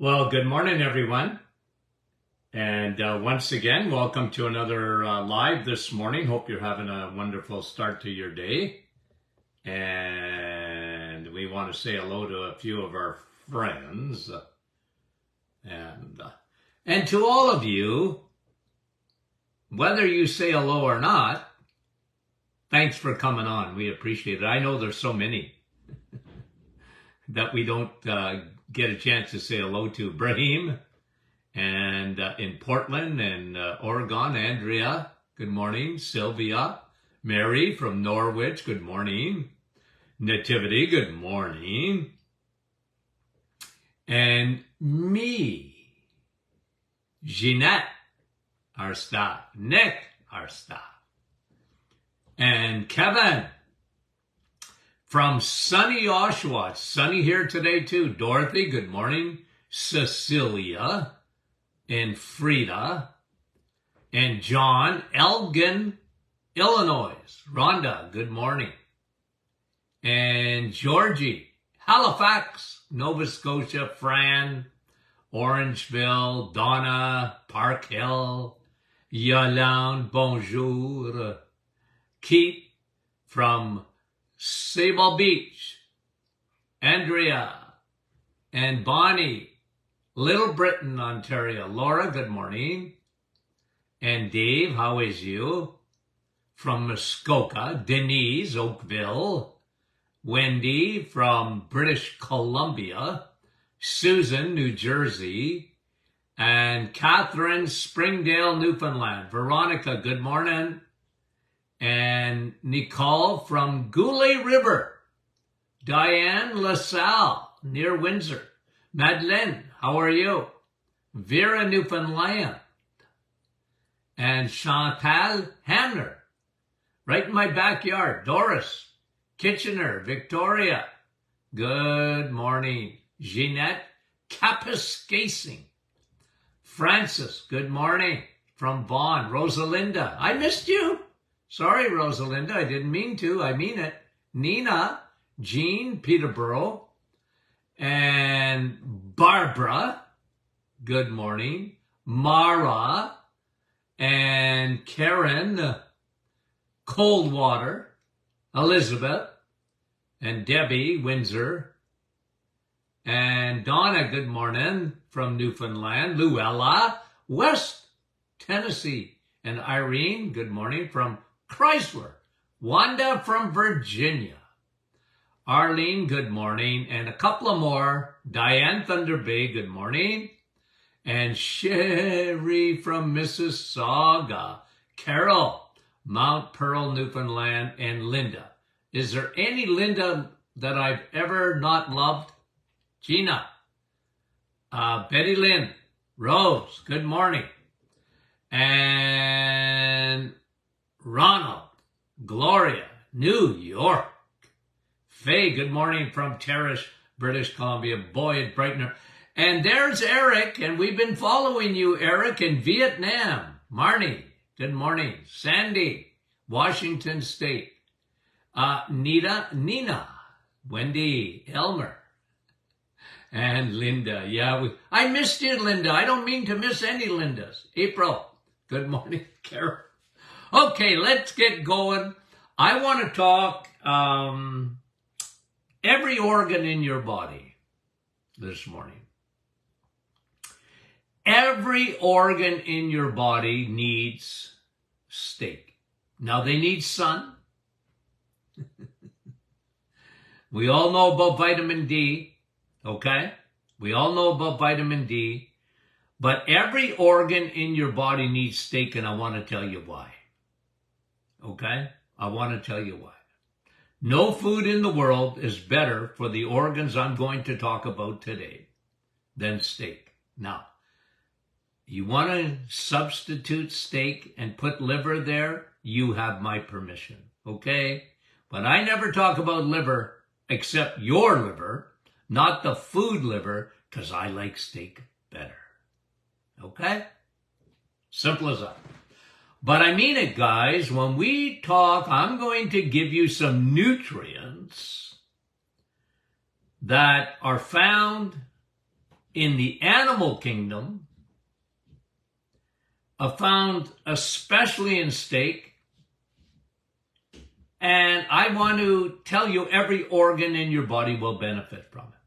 Well, good morning, everyone. And once again, welcome to another live this morning. Hope you're having a wonderful start to your day. And we want to say hello to a few of our friends. And to all of you, whether you say hello or not, thanks for coming on. We appreciate it. I know there's so many that we don't get a chance to say hello to. Brahim, and in Portland and Oregon, Andrea, good morning. Sylvia, Mary from Norwich, good morning. Nativity, good morning. And me, Jeanette, our staff. Nick, our staff. And Kevin from sunny Oshawa. It's sunny here today too. Dorothy, good morning. Cecilia and Frida and John, Elgin, Illinois. Rhonda, good morning. And Georgie, Halifax, Nova Scotia. Fran, Orangeville. Donna, Park Hill. Yolande, bonjour. Keith from Sable Beach. Andrea and Bonnie, Little Britain, Ontario. Laura, good morning. And Dave, how is you? From Muskoka. Denise, Oakville. Wendy from British Columbia. Susan, New Jersey. And Catherine, Springdale, Newfoundland. Veronica, good morning. And Nicole from Goulet River. Diane LaSalle, near Windsor. Madeleine, how are you? Vera, Newfoundland. And Chantal Hamner, right in my backyard. Doris, Kitchener, Victoria. Good morning. Jeanette, Kapuskasing. Francis, good morning. From Vaughan. Rosalinda, I missed you. Sorry, Rosalinda, I didn't mean to. I mean it. Nina, Jean, Peterborough, and Barbara, good morning. Mara, and Karen, Coldwater, Elizabeth, and Debbie, Windsor, and Donna, good morning, from Newfoundland. Luella, West Tennessee, and Irene, good morning, from Chrysler. Wanda from Virginia. Arlene, good morning. And a couple of more. Diane Thunder Bay, good morning. And Sherry from Mississauga. Carol, Mount Pearl, Newfoundland. And Linda. Is there any Linda that I've ever not loved? Gina. Betty Lynn. Rose, good morning. And Ronald, Gloria, New York. Faye, good morning from Terrace, British Columbia. Boyd, Brightener. And there's Eric, and we've been following you, Eric, in Vietnam. Marnie, good morning. Sandy, Washington State. Nina, Wendy, Elmer, and Linda. Yeah, I missed you, Linda. I don't mean to miss any Lindas. April, good morning. Carol. Okay, let's get going. I want to talk every organ in your body this morning. Every organ in your body needs steak. Now, they need sun. We all know about vitamin D, okay? We all know about vitamin D. But every organ in your body needs steak, and I want to tell you why. Okay? I want to tell you why. No food in the world is better for the organs I'm going to talk about today than steak. Now, you want to substitute steak and put liver there? You have my permission, okay? But I never talk about liver except your liver, not the food liver, because I like steak better. Okay? Simple as that. But I mean it, guys. When we talk, I'm going to give you some nutrients that are found in the animal kingdom, found especially in steak. And I want to tell you every organ in your body will benefit from it.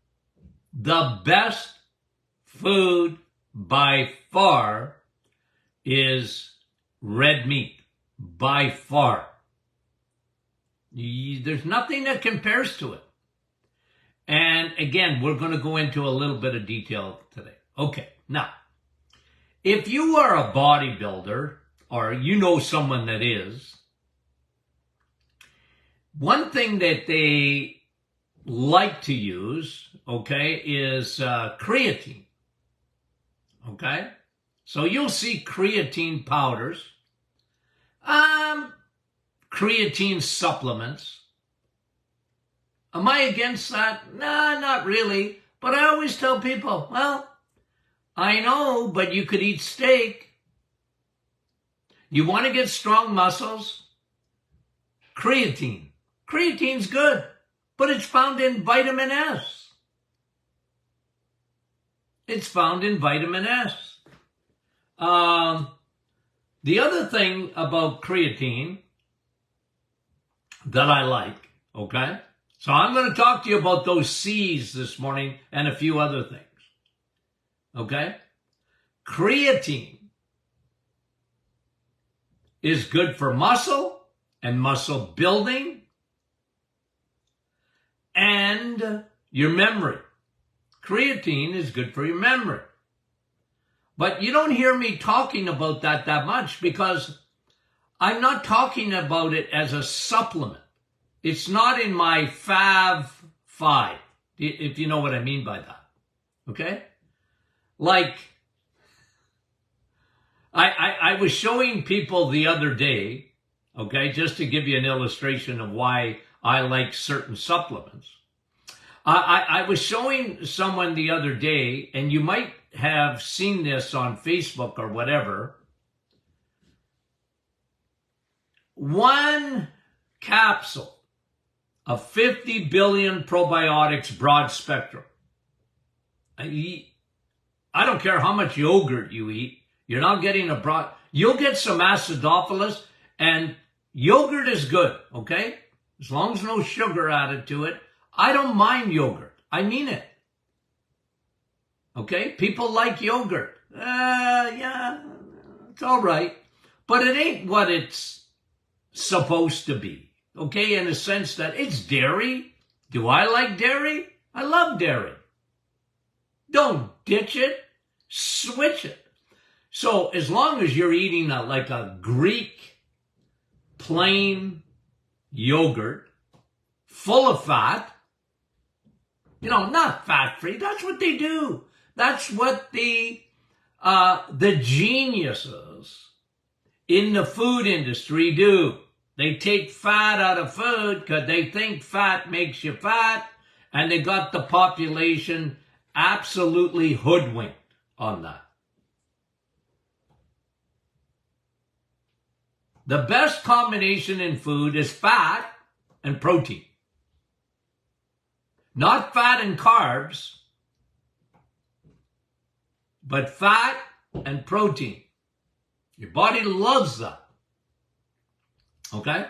The best food by far is red meat. By far. There's nothing that compares to it. And again, we're going to go into a little bit of detail today. Okay, now, if you are a bodybuilder or you know someone that is, one thing that they like to use, okay, is creatine. Okay? So you'll see creatine powders, creatine supplements. Am I against that? Nah, not really. But I always tell people, well, I know, but you could eat steak. You want to get strong muscles? Creatine. Creatine's good, but it's found in vitamin S. It's found in vitamin S. The other thing about creatine that I like, okay? So I'm going to talk to you about those C's this morning and a few other things, okay? Creatine is good for muscle and muscle building and your memory. Creatine is good for your memory. But you don't hear me talking about that much because I'm not talking about it as a supplement. It's not in my Fav5, if you know what I mean by that. Okay? Like, I was showing people the other day, okay, just to give you an illustration of why I like certain supplements. I was showing someone the other day, and you might have seen this on Facebook or whatever. One capsule of 50 billion probiotics broad spectrum. I don't care how much yogurt you eat. You're not getting a broad. You'll get some acidophilus, and yogurt is good, okay? As long as no sugar added to it. I don't mind yogurt. I mean it. Okay? People like yogurt. Yeah, it's all right. But it ain't what it's supposed to be. Okay? In the sense that it's dairy. Do I like dairy? I love dairy. Don't ditch it. Switch it. So as long as you're eating like a Greek plain yogurt full of fat, you know, not fat-free. That's what they do. That's what the geniuses in the food industry do. They take fat out of food because they think fat makes you fat, and they got the population absolutely hoodwinked on that. The best combination in food is fat and protein. Not fat and carbs, but fat and protein. Your body loves that. Okay?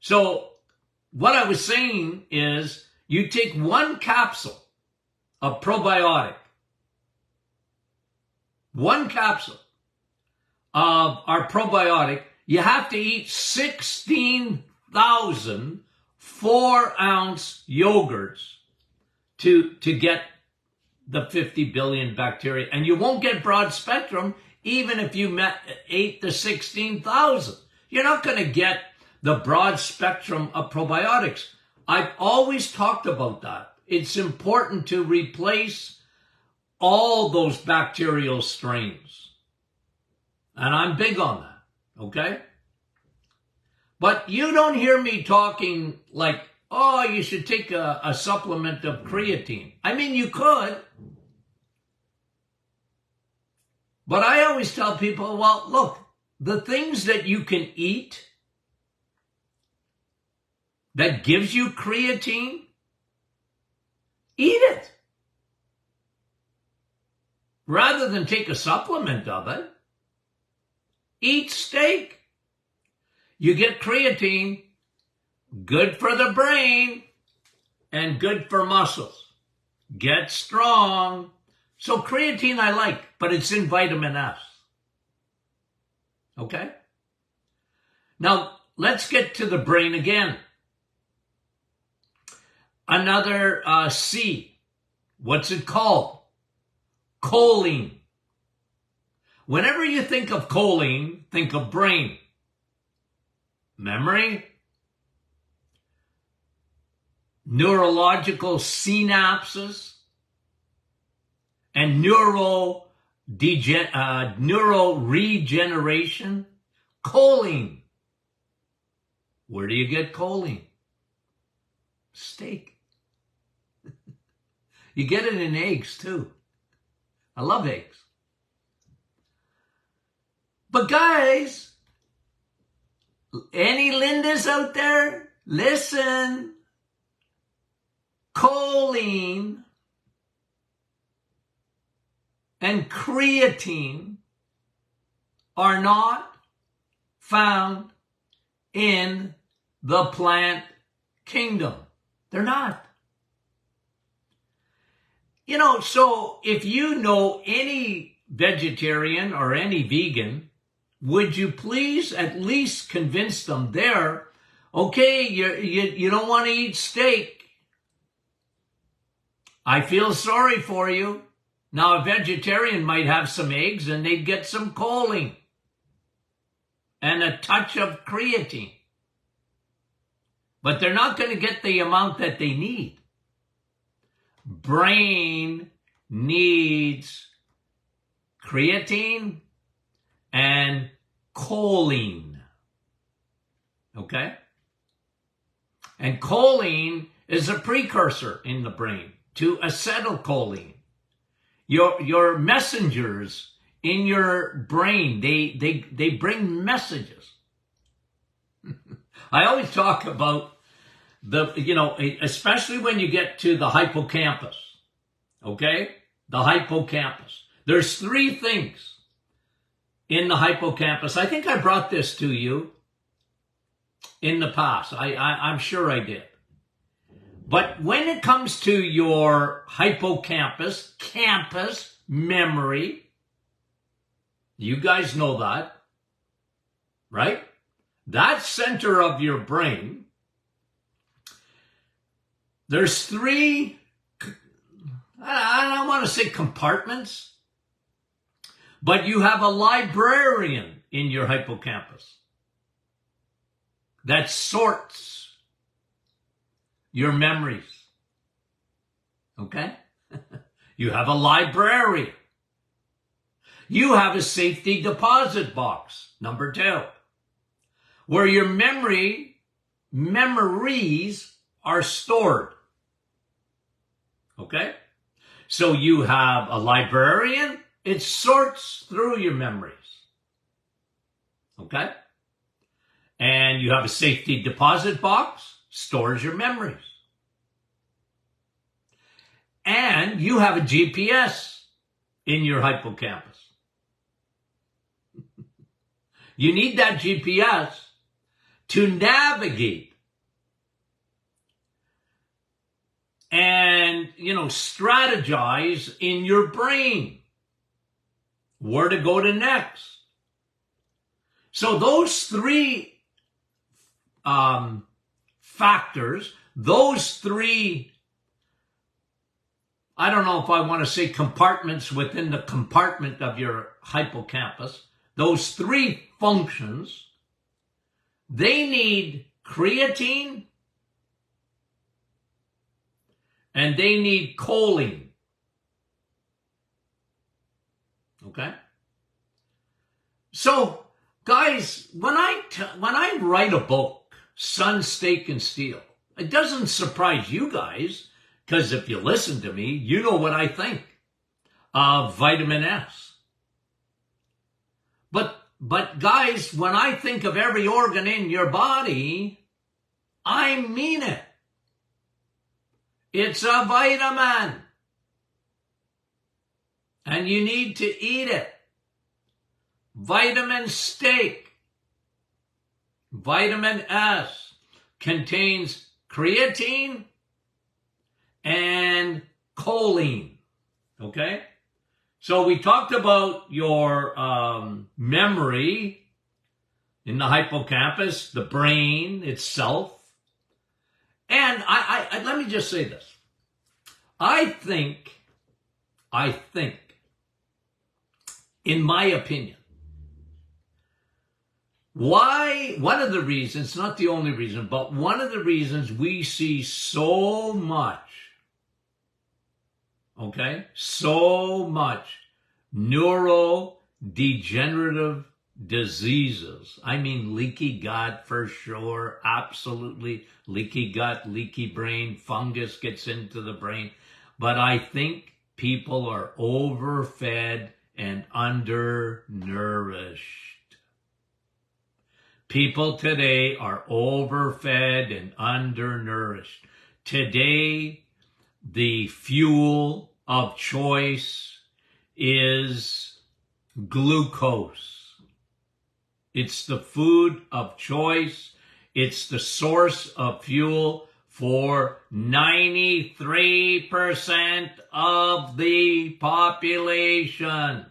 So what I was saying is you take one capsule of probiotic, one capsule of our probiotic, you have to eat 16,000 4-ounce yogurts to get the 50 billion bacteria. And you won't get broad spectrum even if you ate the 16,000. You're not going to get the broad spectrum of probiotics. I've always talked about that. It's important to replace all those bacterial strains. And I'm big on that, okay? But you don't hear me talking like, oh, you should take a supplement of creatine. I mean, you could. But I always tell people, well, look, the things that you can eat that gives you creatine, eat it. rather than take a supplement of it, eat steak. You get creatine, good for the brain and good for muscles. Get strong. So creatine I like, but it's in vitamin S. Okay? Now, let's get to the brain again. Another C. What's it called? Choline. Whenever you think of choline, think of brain. Memory, neurological synapses, and neural regeneration. Choline. Where do you get choline? Steak. You get it in eggs too. I love eggs. But guys, any Lindas out there? Listen. Choline and creatine are not found in the plant kingdom. They're not. You know, so if you know any vegetarian or any vegan, would you please at least convince them there, okay, you don't want to eat steak. I feel sorry for you. Now, a vegetarian might have some eggs and they'd get some choline and a touch of creatine. But they're not going to get the amount that they need. Brain needs creatine and choline. Okay? And choline is a precursor in the brain to acetylcholine. Your messengers in your brain, they bring messages. I always talk about especially when you get to the hippocampus. Okay? The hippocampus. There's 3 things in the hippocampus. I think I brought this to you in the past. I'm sure I did. But when it comes to your hippocampus, campus, memory, you guys know that, right? That center of your brain, there's 3, I don't want to say compartments, but you have a librarian in your hippocampus that sorts your memories. Okay? You have a librarian. You have a safety deposit box, number 2, where your memories are stored. Okay? So you have a librarian, it sorts through your memories. Okay? And you have a safety deposit box, stores your memories. And you have a GPS in your hippocampus. You need that GPS to navigate and, strategize in your brain where to go to next. So those 3 factors, those 3, I don't know if I want to say compartments within the compartment of your hippocampus, those 3 functions, they need creatine and they need choline. Okay? So, guys, when I write a book, Sun, Steak, and Steel, it doesn't surprise you guys, because if you listen to me, you know what I think of vitamin S. But guys, when I think of every organ in your body, I mean it. It's a vitamin. and you need to eat it. Vitamin steak. Vitamin S contains creatine and choline. Okay? So we talked about your memory in the hippocampus, the brain itself. And I let me just say this. I think, in my opinion, one of the reasons, not the only reason, but one of the reasons we see so much, so much neurodegenerative diseases. I mean, leaky gut for sure, absolutely. Leaky gut, leaky brain, fungus gets into the brain. But I think people are overfed and undernourished. People today are overfed and undernourished. Today, the fuel of choice is glucose. It's the food of choice. It's the source of fuel for 93% of the population.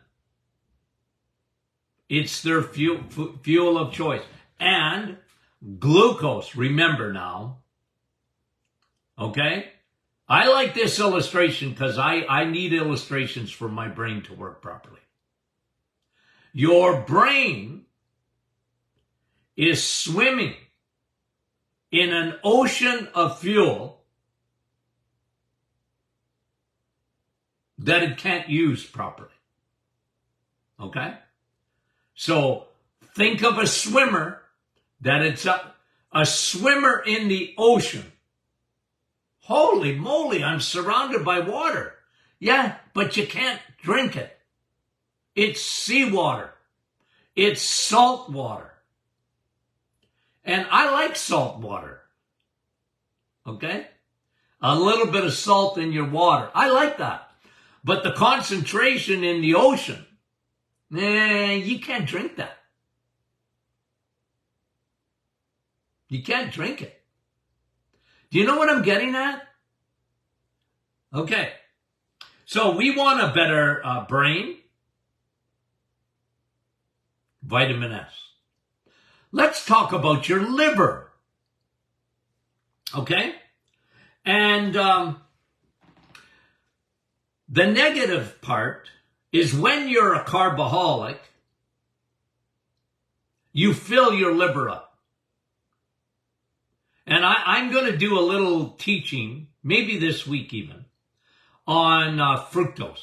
It's their fuel of choice. And glucose, remember now, okay? I like this illustration because I need illustrations for my brain to work properly. Your brain is swimming in an ocean of fuel that it can't use properly. Okay? So think of a swimmer, that it's a swimmer in the ocean. Holy moly, I'm surrounded by water. Yeah, but you can't drink it. It's seawater. It's salt water. And I like salt water. Okay? A little bit of salt in your water. I like that. But the concentration in the ocean, you can't drink that. You can't drink it. Do you know what I'm getting at? Okay. So we want a better brain. Vitamin S. Let's talk about your liver. Okay? And the negative part is when you're a carboholic, you fill your liver up. And I'm going to do a little teaching, maybe this week even, on fructose.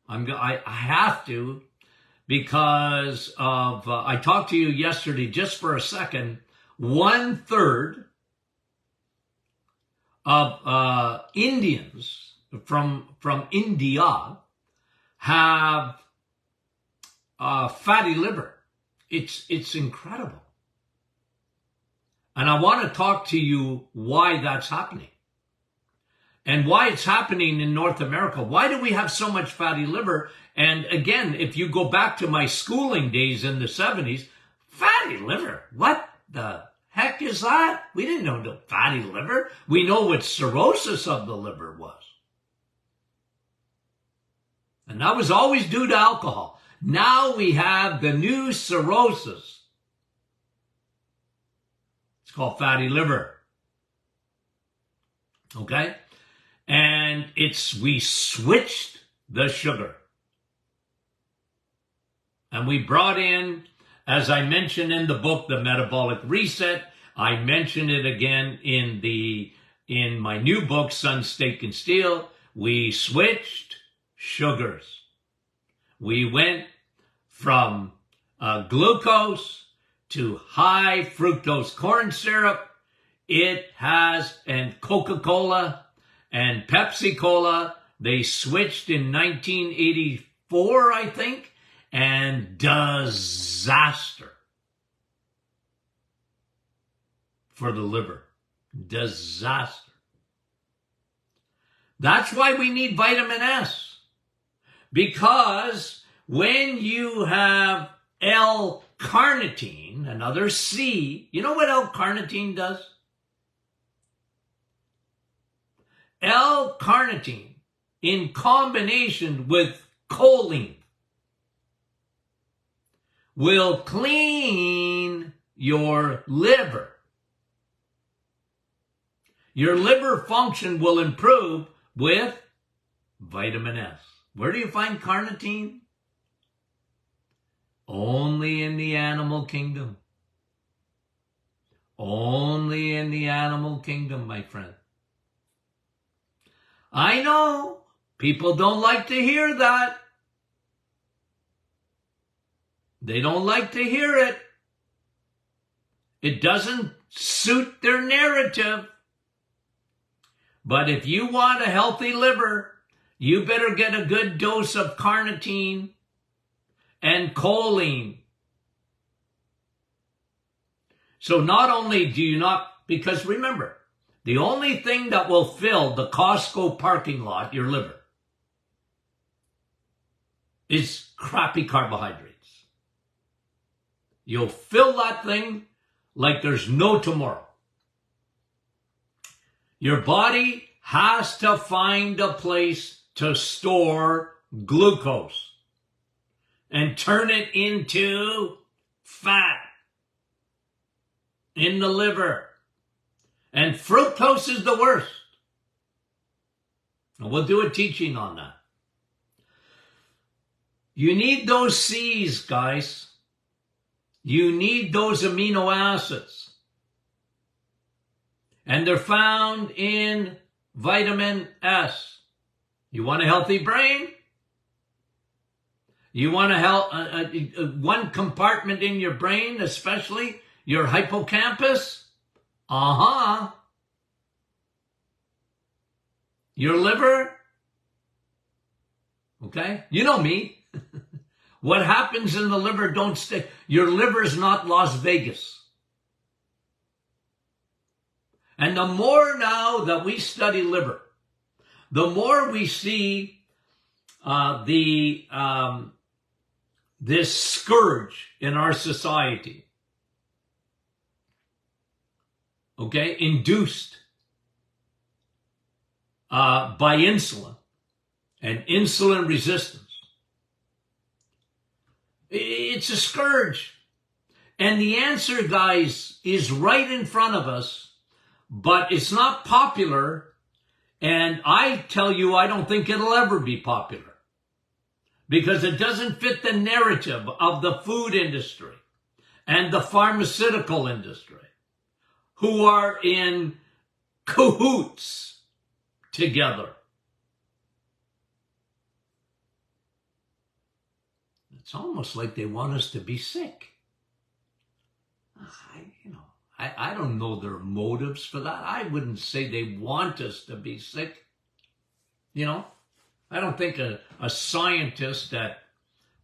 I have to, because of, I talked to you yesterday just for a second, 1/3 of Indians from India have fatty liver. It's incredible. And I want to talk to you why that's happening. And why it's happening in North America. Why do we have so much fatty liver? And again, if you go back to my schooling days in the 70s, fatty liver, what the heck is that? We didn't know the fatty liver. We know what cirrhosis of the liver was. And that was always due to alcohol. Now we have the new cirrhosis. It's called fatty liver. Okay? And we switched the sugar. And we brought in, as I mentioned in the book, The Metabolic Reset. I mentioned it again in my new book, Sun, Steak, and Steel. We switched sugars. We went from glucose to high fructose corn syrup. It has, and Coca-Cola and Pepsi-Cola, they switched in 1984, I think, and disaster for the liver. Disaster. That's why we need vitamin S. Because when you have L-carnitine, another C, you know what L-carnitine does? L-carnitine in combination with choline will clean your liver. Your liver function will improve with vitamin S. Where do you find carnitine? Only in the animal kingdom. Only in the animal kingdom, my friend. I know people don't like to hear that. They don't like to hear it. It doesn't suit their narrative. But if you want a healthy liver, you better get a good dose of carnitine and choline. So not only do you not, because remember, the only thing that will fill the Costco parking lot, your liver, is crappy carbohydrates. You'll fill that thing like there's no tomorrow. Your body has to find a place to store glucose and turn it into fat in the liver. And fructose is the worst. And we'll do a teaching on that. You need those C's, guys. You need those amino acids. And they're found in vitamin S. You want a healthy brain? You want one compartment in your brain, especially your hippocampus? Your liver? Okay? You know me. What happens in the liver don't stay. Your liver is not Las Vegas. And the more now that we study liver, the more we see this scourge in our society, okay, induced by insulin and insulin resistance. It's a scourge. And the answer, guys, is right in front of us, but it's not popular. And I tell you, I don't think it'll ever be popular because it doesn't fit the narrative of the food industry and the pharmaceutical industry, who are in cahoots together. It's almost like they want us to be sick. I don't know their motives for that. I wouldn't say they want us to be sick. I don't think a scientist at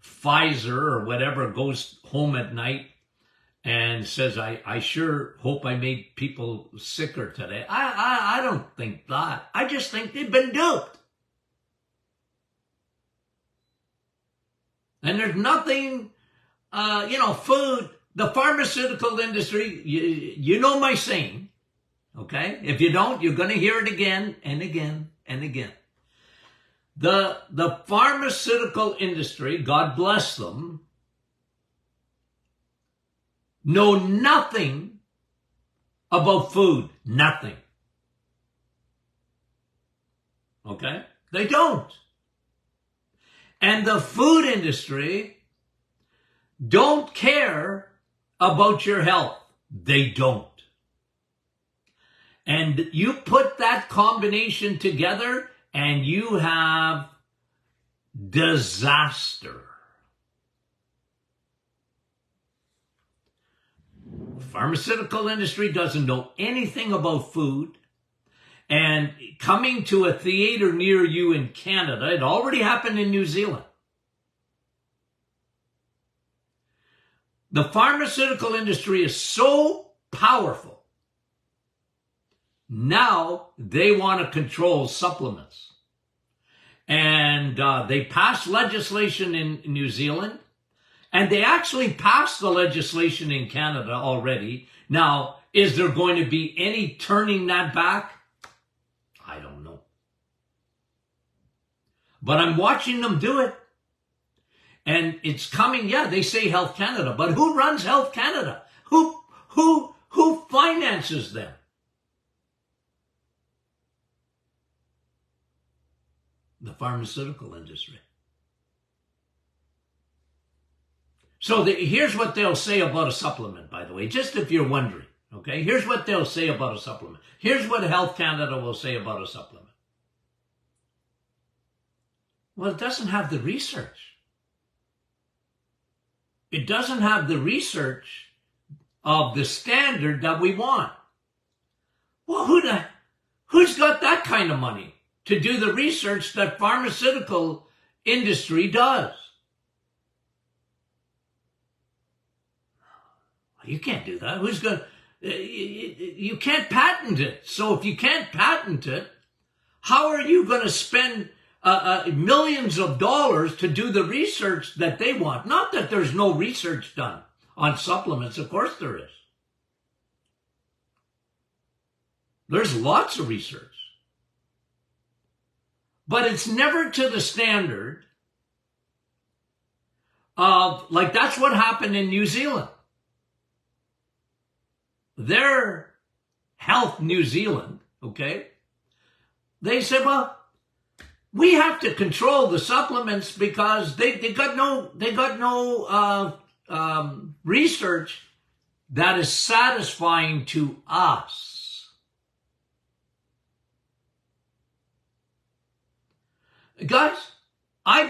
Pfizer or whatever goes home at night and says, I sure hope I made people sicker today. I don't think that. I just think they've been duped. And there's nothing, food, the pharmaceutical industry, you know my saying, okay? If you don't, you're going to hear it again and again and again. The pharmaceutical industry, God bless them, know nothing about food. Nothing. Okay? They don't. And the food industry don't care about your health. They don't. And you put that combination together and you have disaster. Pharmaceutical industry doesn't know anything about food. And coming to a theater near you in Canada, it already happened in New Zealand. The pharmaceutical industry is so powerful. Now they want to control supplements. And they passed legislation in New Zealand, and they actually passed the legislation in Canada already. Now, is there going to be any turning that back? I don't know. But I'm watching them do it. And it's coming, yeah, they say Health Canada, but who runs Health Canada? Who finances them? The pharmaceutical industry. So here's what they'll say about a supplement, by the way, just if you're wondering, okay? Here's what they'll say about a supplement. Here's what Health Canada will say about a supplement. Well, it doesn't have the research. It doesn't have the research of the standard that we want. Well, who's got that kind of money to do the research that pharmaceutical industry does? You can't do that. Who's going to... You can't patent it. So if you can't patent it, how are you going to spend millions of dollars to do the research that they want? Not that there's no research done on supplements. Of course there is. There's lots of research. But it's never to the standard of, like, that's what happened in New Zealand. Their Health New Zealand, okay, they said, well, we have to control the supplements because they got no research that is satisfying to us. Guys, I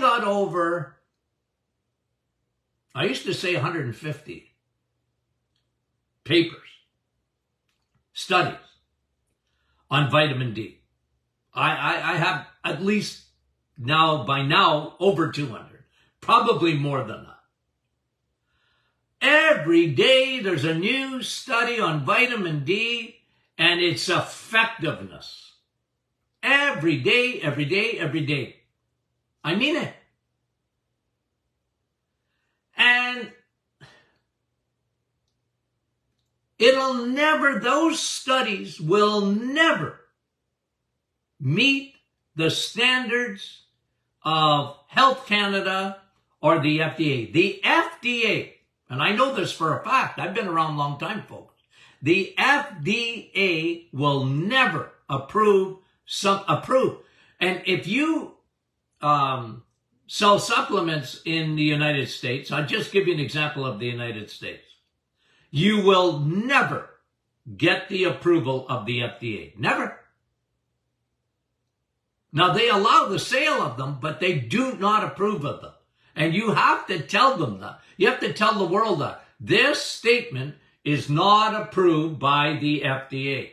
used to say 150 papers, studies on vitamin D. I have at least by now over 200, probably more than that. Every day there's a new study on vitamin D and its effectiveness. Every day, every day, every day. I mean it. And those studies will never meet the standards of Health Canada or the FDA. The FDA, and I know this for a fact, I've been around a long time, folks. The FDA will never approve. And if you sell supplements in the United States, I'll just give you an example of the United States. You will never get the approval of the FDA. Never. Now, they allow the sale of them, but they do not approve of them. And you have to tell them that. You have to tell the world that. This statement is not approved by the FDA.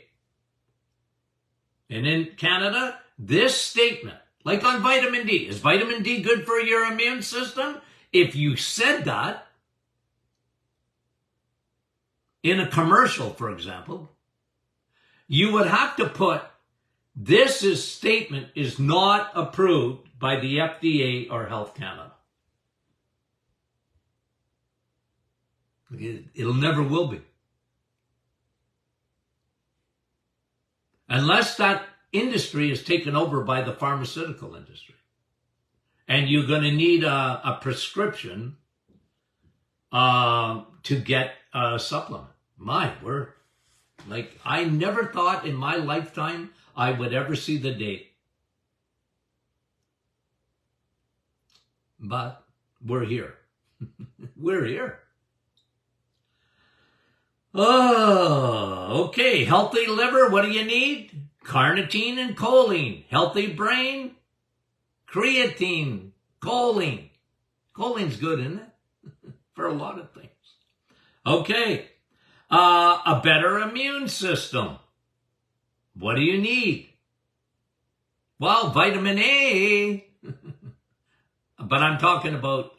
And in Canada, this statement, like on vitamin D, is vitamin D good for your immune system? If you said that in a commercial, for example, you would have to put, this statement is not approved by the FDA or Health Canada. It'll never will be. Unless that industry is taken over by the pharmaceutical industry. And you're going to need a prescription to get a supplement. My word. Like, I never thought in my lifetime I would ever see the day. But we're here. We're here. Oh, okay. Healthy liver, what do you need? Carnitine and choline. Healthy brain, creatine, choline. Choline's good, isn't it? For a lot of things. Okay. A better immune system. What do you need? Well, vitamin A. But I'm talking about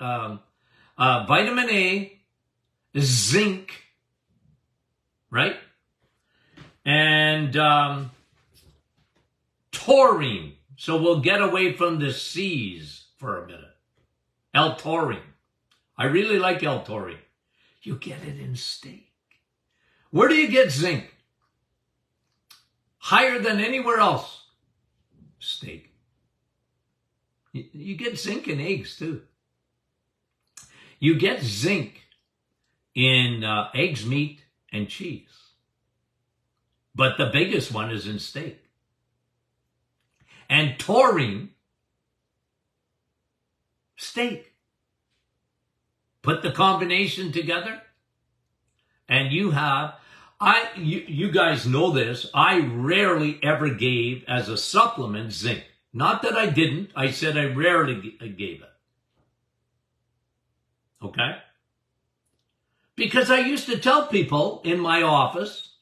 vitamin A, zinc, right? And taurine, So we'll get away from the C's for a minute. L-taurine. I really like L-taurine. You get it in steak. Where do you get zinc? Higher than anywhere else. Steak. You get zinc in eggs too. You get zinc in eggs, meat, and cheese. But the biggest one is in steak. And taurine, steak. Put the combination together, and you have, you guys know this, I rarely ever gave as a supplement zinc. Not that I didn't, I said I rarely gave it. Okay? Because I used to tell people in my office,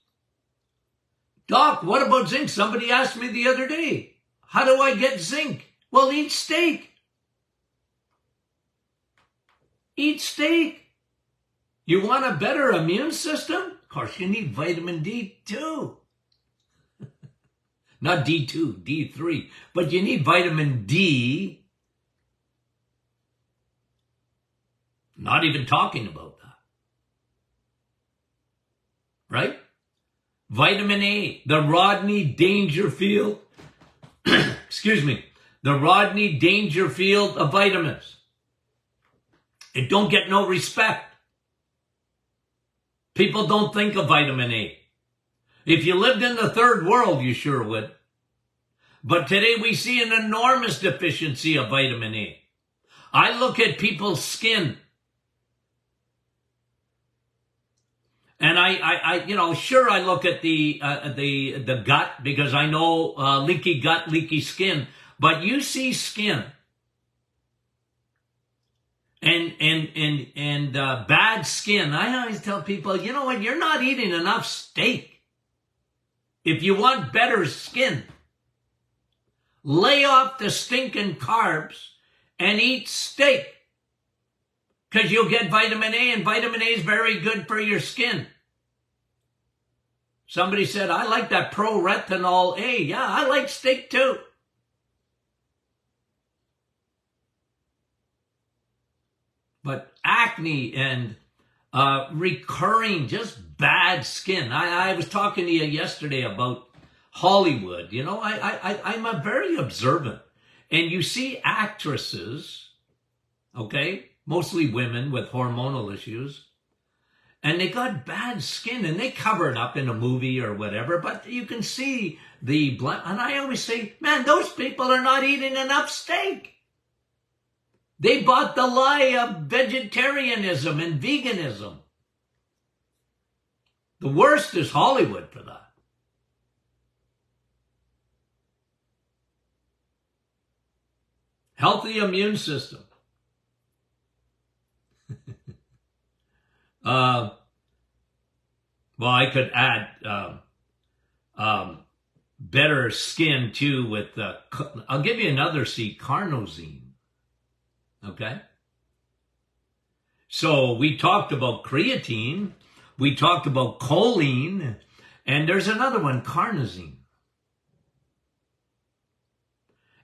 Doc, what about zinc? Somebody asked me the other day, how do I get zinc? Well, eat steak. Eat steak. You want a better immune system? Of course, you need vitamin D too. Not D2, D3. But you need vitamin D. Not even talking about that. Right? Vitamin A, the Rodney Dangerfield, excuse me, the Rodney Dangerfield of vitamins. It don't get no respect. People don't think of vitamin A. If you lived in the third world, you sure would. But today we see an enormous deficiency of vitamin A. I look at people's skin. And I sure I look at the gut because I know leaky gut, leaky skin. But you see skin and bad skin. I always tell people, you know what? You're not eating enough steak. If you want better skin, lay off the stinking carbs and eat steak. Because you'll get vitamin A, and vitamin A is very good for your skin. Somebody said, I like that pro-retinol A. Yeah, I like steak too. But acne and recurring, just bad skin. I was talking to you yesterday about Hollywood. You know, I'm a very observant. And you see actresses, okay, mostly women with hormonal issues, and they got bad skin, and they cover it up in a movie or whatever, but you can see the blood. And I always say, man, those people are not eating enough steak. They bought the lie of vegetarianism and veganism. The worst is Hollywood for that. Healthy immune system. Well, I could add better skin too with, I'll give you another C, carnosine. Okay? So we talked about creatine, we talked about choline, and there's another one, carnosine.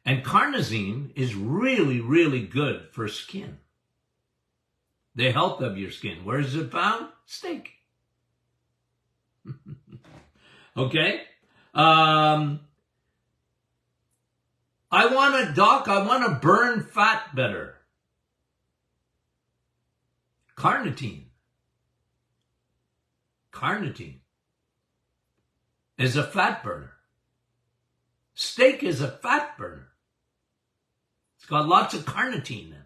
And carnosine is really, really good for skin. The health of your skin. Where is it found? Steak. Okay? I want to burn fat better. Carnitine. Carnitine is a fat burner. Steak is a fat burner. It's got lots of carnitine in it.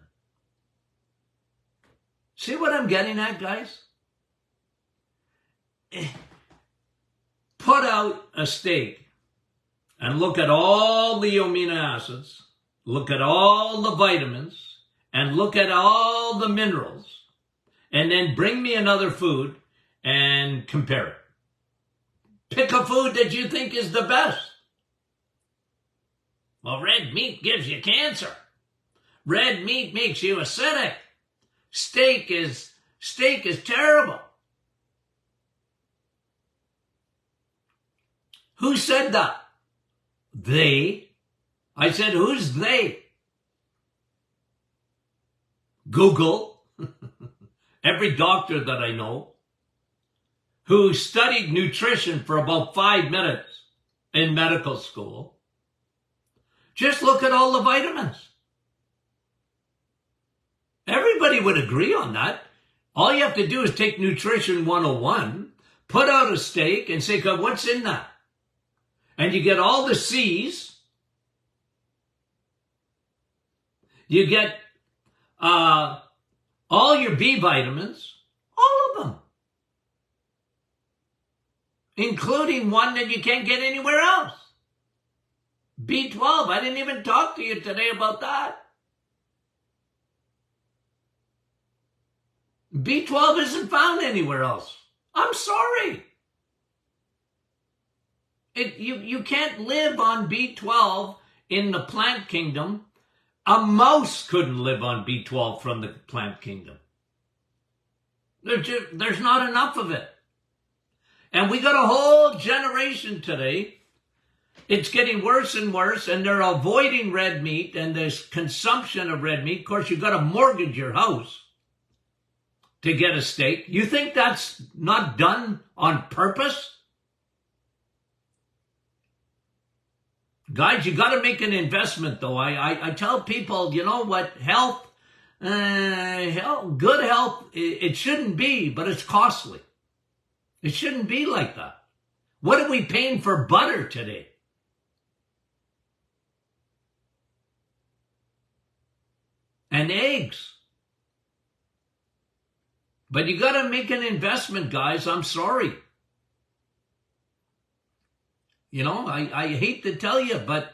See what I'm getting at, guys? Put out a steak and look at all the amino acids, look at all the vitamins, and look at all the minerals, and then bring me another food and compare it. Pick a food that you think is the best. Well, red meat gives you cancer. Red meat makes you acidic. Steak is terrible. Who said that? They. I said, who's they? Google. Every doctor that I know who studied nutrition for about 5 minutes in medical school. Just look at all the vitamins. Everybody would agree on that. All you have to do is take Nutrition 101, put out a steak and say, God, what's in that? And you get all the C's. You get all your B vitamins, all of them. Including one that you can't get anywhere else. B12, I didn't even talk to you today about that. B12 isn't found anywhere else. I'm sorry. You can't live on B12 in the plant kingdom. A mouse couldn't live on B12 from the plant kingdom. There's not enough of it. And we got a whole generation today. It's getting worse and worse, and they're avoiding red meat and this consumption of red meat. Of course, you've got to mortgage your house to get a steak. You think that's not done on purpose? Guys, you got to make an investment, though. I tell people, you know what, health, good health, it shouldn't be, but it's costly. It shouldn't be like that. What are we paying for butter today? And eggs. But you got to make an investment, guys. I'm sorry. You know, I hate to tell you, but,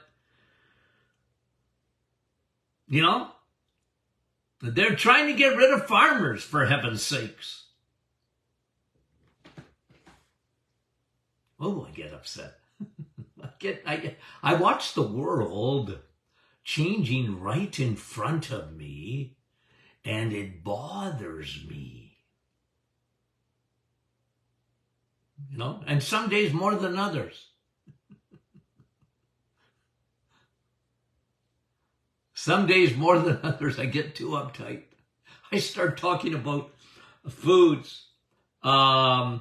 you know, they're trying to get rid of farmers, for heaven's sakes. Oh, I get upset. I watch the world changing right in front of me, and it bothers me. You know, and some days more than others. Some days more than others, I get too uptight. I start talking about foods. And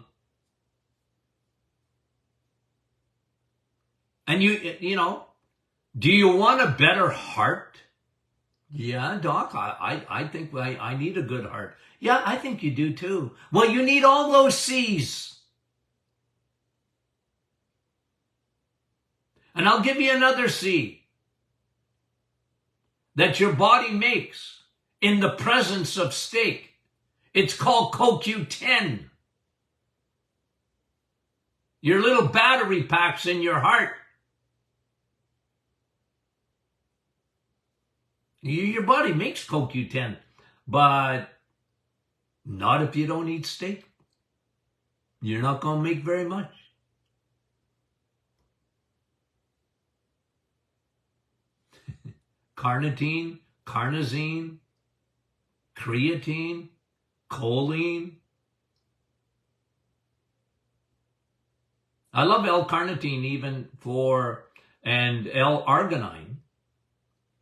you know, do you want a better heart? Yeah, Doc, I think I need a good heart. Yeah, I think you do too. Well, you need all those C's. And I'll give you another C that your body makes in the presence of steak. It's called CoQ10. Your little battery packs in your heart. Your body makes CoQ10, but not if you don't eat steak. You're not going to make very much. Carnitine, carnosine, creatine, choline. I love L-carnitine even for, and L-arginine.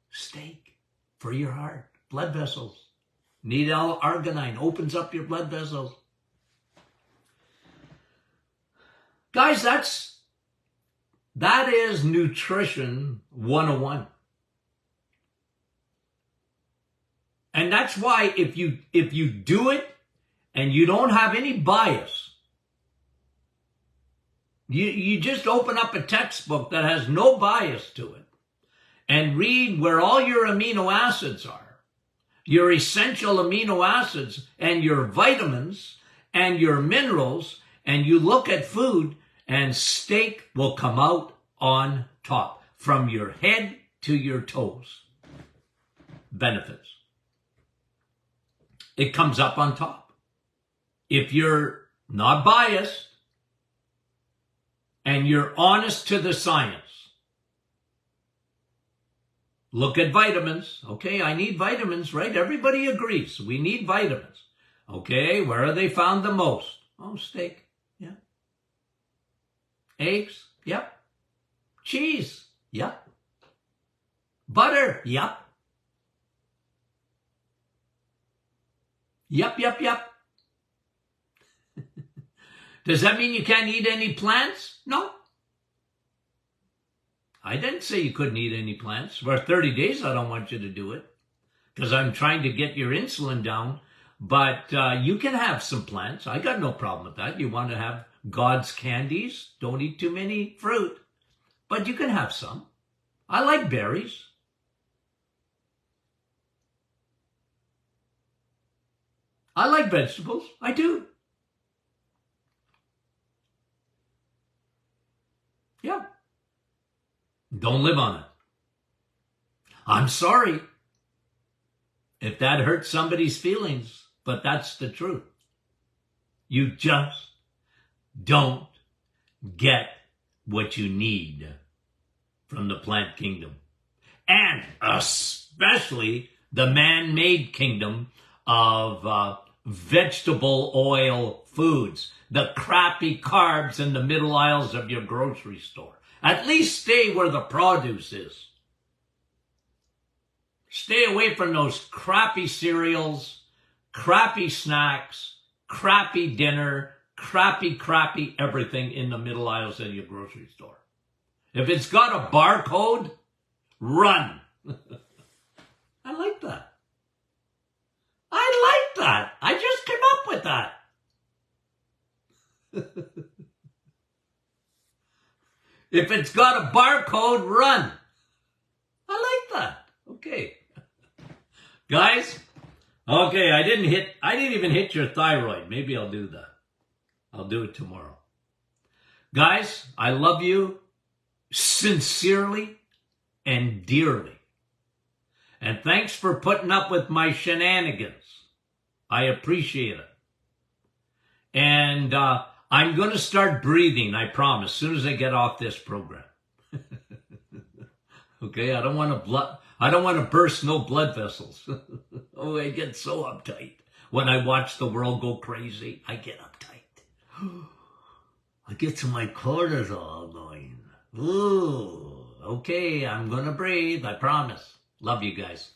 Steak for your heart, blood vessels. Need L-arginine, opens up your blood vessels. Guys, that is Nutrition 101. And that's why if you do it and you don't have any bias, you just open up a textbook that has no bias to it and read where all your amino acids are, your essential amino acids and your vitamins and your minerals, and you look at food, and steak will come out on top from your head to your toes. Benefits. It comes up on top. If you're not biased and you're honest to the science, look at vitamins. Okay, I need vitamins, right? Everybody agrees. We need vitamins. Okay, where are they found the most? Oh, steak. Yeah. Eggs. Yep. Cheese. Yep. Butter, yep. Yep. Does that mean you can't eat any plants? No. I didn't say you couldn't eat any plants. For 30 days, I don't want you to do it because I'm trying to get your insulin down. But you can have some plants. I got no problem with that. You want to have God's candies? Don't eat too many fruit. But you can have some. I like berries. I like vegetables. I do. Yeah. Don't live on it. I'm sorry if that hurts somebody's feelings, but that's the truth. You just don't get what you need from the plant kingdom, and especially the man-made kingdom of vegetable oil foods, the crappy carbs in the middle aisles of your grocery store. At least stay where the produce is. Stay away from those crappy cereals, crappy snacks, crappy dinner, crappy everything in the middle aisles of your grocery store. If it's got a barcode, run. I like that. I like that. I just came up with that. If it's got a barcode, run. I like that. Okay. Guys, okay, I didn't even hit your thyroid. Maybe I'll do that. I'll do it tomorrow. Guys, I love you sincerely and dearly. And thanks for putting up with my shenanigans. I appreciate it. And I'm going to start breathing, I promise, as soon as I get off this program. Okay, I don't want to burst no blood vessels. Oh, I get so uptight. When I watch the world go crazy, I get uptight. I get to my cortisol going. Ooh, okay, I'm going to breathe, I promise. Love you guys.